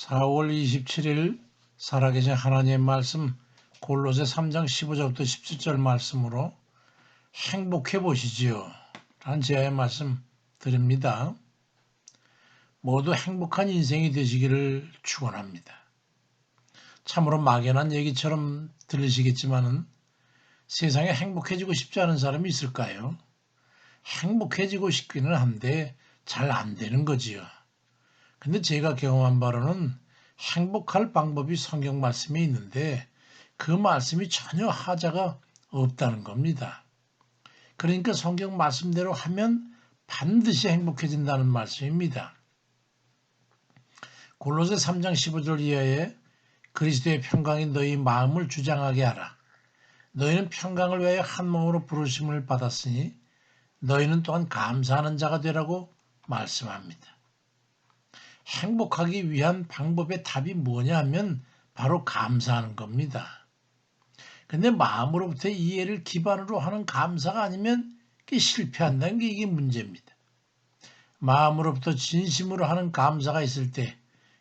4월 27일 살아계신 하나님의 말씀 골로새 3장 15절부터 17절 말씀으로 행복해 보시지요 라는 제아의 말씀 드립니다. 모두 행복한 인생이 되시기를 축원합니다. 참으로 막연한 얘기처럼 들리시겠지만 세상에 행복해지고 싶지 않은 사람이 있을까요? 행복해지고 싶기는 한데 잘 안 되는 거지요. 근데 제가 경험한 바로는 행복할 방법이 성경 말씀에 있는데 그 말씀이 전혀 하자가 없다는 겁니다. 그러니까 성경 말씀대로 하면 반드시 행복해진다는 말씀입니다. 골로새 3장 15절 이하에 그리스도의 평강이 너희 마음을 주장하게 하라. 너희는 평강을 위하여 한 몸으로 부르심을 받았으니 너희는 또한 감사하는 자가 되라고 말씀합니다. 행복하기 위한 방법의 답이 뭐냐 하면 바로 감사하는 겁니다. 근데 마음으로부터 이해를 기반으로 하는 감사가 아니면 그게 실패한다는 게 이게 문제입니다. 마음으로부터 진심으로 하는 감사가 있을 때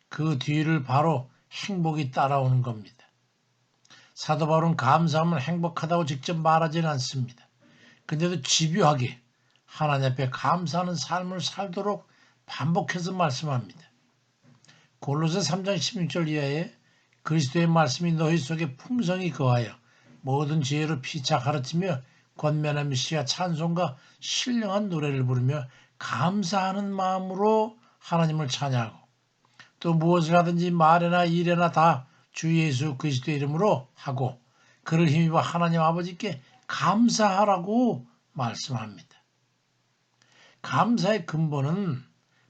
그 뒤를 바로 행복이 따라오는 겁니다. 사도 바울은 감사하면 행복하다고 직접 말하지는 않습니다. 근데도 집요하게 하나님 앞에 감사하는 삶을 살도록 반복해서 말씀합니다. 골로새 3장 16절 이하에 그리스도의 말씀이 너희 속에 풍성히 거하여 모든 지혜로 피차 가르치며 권면하며 시와 찬송과 신령한 노래를 부르며 감사하는 마음으로 하나님을 찬양하고 또 무엇을 하든지 말이나 일이나 다 주 예수 그리스도의 이름으로 하고 그를 힘입어 하나님 아버지께 감사하라고 말씀합니다. 감사의 근본은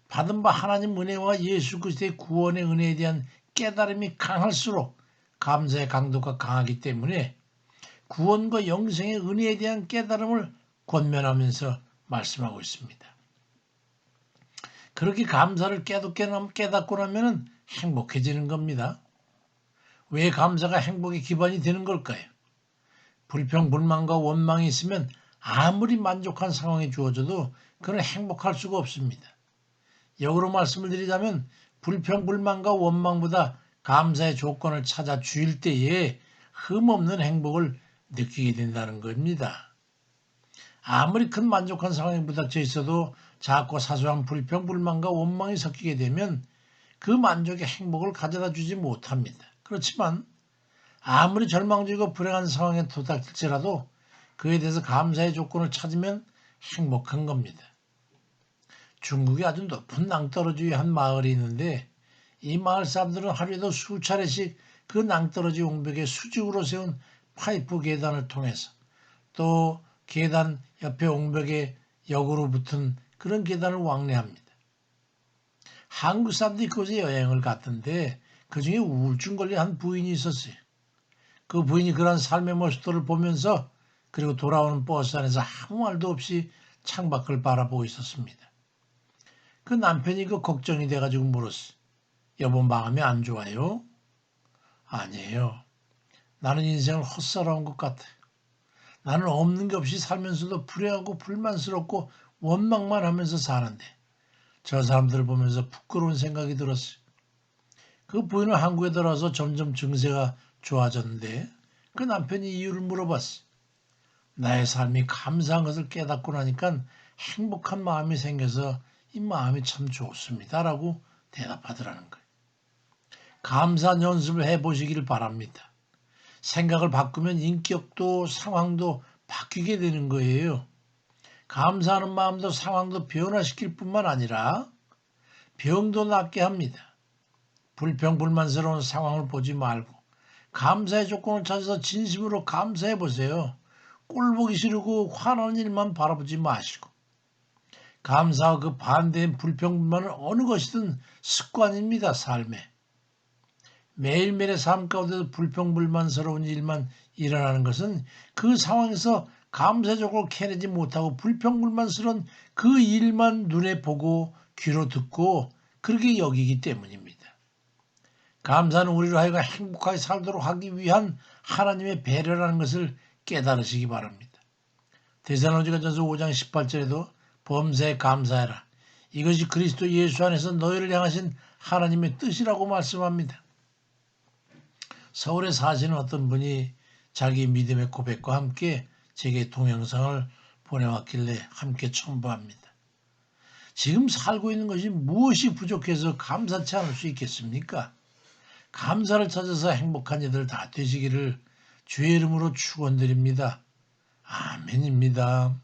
받은 바 하나님 은혜와 예수 그리스도의 구원의 은혜에 대한 깨달음이 강할수록 감사의 강도가 강하기 때문에 구원과 영생의 은혜에 대한 깨달음을 권면하면서 말씀하고 있습니다. 그렇게 감사를 깨닫고 나면 행복해지는 겁니다. 왜 감사가 행복의 기반이 되는 걸까요? 불평, 불만과 원망이 있으면 아무리 만족한 상황이 주어져도 그는 행복할 수가 없습니다. 역으로 말씀을 드리자면 불평, 불만과 원망보다 감사의 조건을 찾아 주일 때에 흠없는 행복을 느끼게 된다는 겁니다. 아무리 큰 만족한 상황에 부닥쳐 있어도 작고 사소한 불평, 불만과 원망이 섞이게 되면 그 만족의 행복을 가져다 주지 못합니다. 그렇지만 아무리 절망적이고 불행한 상황에 도닥칠지라도 그에 대해서 감사의 조건을 찾으면 행복한 겁니다. 중국에 아주 높은 낭떠러지 위에 한 마을이 있는데 이 마을 사람들은 하루에도 수차례씩 그 낭떠러지 옹벽에 수직으로 세운 파이프 계단을 통해서 또 계단 옆에 옹벽에 역으로 붙은 그런 계단을 왕래합니다. 한국 사람들이 그곳에 여행을 갔던데 그중에 우울증 걸린 한 부인이 있었어요. 그 부인이 그런 삶의 모습들을 보면서 그리고 돌아오는 버스 안에서 아무 말도 없이 창밖을 바라보고 있었습니다. 그 남편이 그 걱정이 돼가지고 물었어요. 여보 마음이 안 좋아요? 아니에요. 나는 인생을 헛살아온 것 같아요. 나는 없는 게 없이 살면서도 불행하고 불만스럽고 원망만 하면서 사는데 저 사람들을 보면서 부끄러운 생각이 들었어요. 그 부인은 한국에 들어와서 점점 증세가 좋아졌는데 그 남편이 이유를 물어봤어요. 나의 삶이 감사한 것을 깨닫고 나니까 행복한 마음이 생겨서 이 마음이 참 좋습니다 라고 대답하더라는 거예요. 감사한 연습을 해보시기를 바랍니다. 생각을 바꾸면 인격도 상황도 바뀌게 되는 거예요. 감사하는 마음도 상황도 변화시킬 뿐만 아니라 병도 낫게 합니다. 불평불만스러운 상황을 보지 말고 감사의 조건을 찾아서 진심으로 감사해 보세요. 꼴 보기 싫고 화나는 일만 바라보지 마시고 감사와 그 반대인 불평불만은 어느 것이든 습관입니다. 삶에. 매일매일의 삶 가운데도 불평불만스러운 일만 일어나는 것은 그 상황에서 감사적으로 캐내지 못하고 불평불만스러운 그 일만 눈에 보고 귀로 듣고 그렇게 여기기 때문입니다. 감사는 우리로 하여금 행복하게 살도록 하기 위한 하나님의 배려라는 것을 깨달으시기 바랍니다. 데살로니가전서 5장 18절에도 범사에 감사해라. 이것이 그리스도 예수 안에서 너희를 향하신 하나님의 뜻이라고 말씀합니다. 서울에 사시는 어떤 분이 자기 믿음의 고백과 함께 제게 동영상을 보내왔길래 함께 첨부합니다. 지금 살고 있는 것이 무엇이 부족해서 감사치 않을 수 있겠습니까? 감사를 찾아서 행복한 이들 다 되시기를 주의 이름으로 축원드립니다. 아멘입니다.